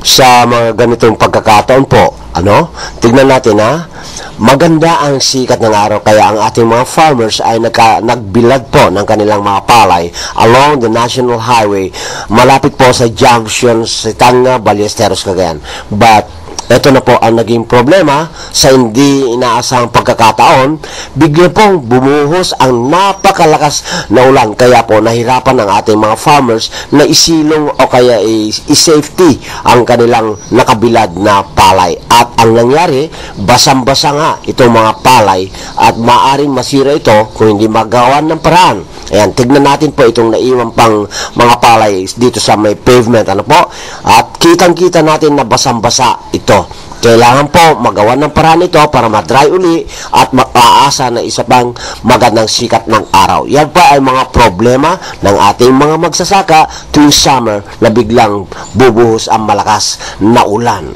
sa mga ganitong pagkakataon po, tignan natin maganda ang sikat ng araw kaya ang ating mga farmers ay nagbilad po ng kanilang mga palay along the National Highway malapit po sa junction sa Tanga, Ballesteros, Cagayan. But ito na po ang naging problema sa hindi inaasahang pagkakataon, bigla pong bumuhos ang napakalakas na ulan. Kaya po nahirapan ang ating mga farmers na isilong o kaya i-safety ang kanilang nakabilad na palay. At ang nangyari, basang-basa nga itong mga palay at maaring masira ito kung hindi magawan ng paraan. Ayan, tignan natin po itong naiwan pang mga palay dito sa may pavement, at kitang-kita natin na basang-basa ito. Kailangan po magawa ng paraan ito para ma-dry uli at makaasa na isa pang magandang sikat ng araw. Yan pa ay mga problema ng ating mga magsasaka tuwing summer na biglang bubuhos ang malakas na ulan.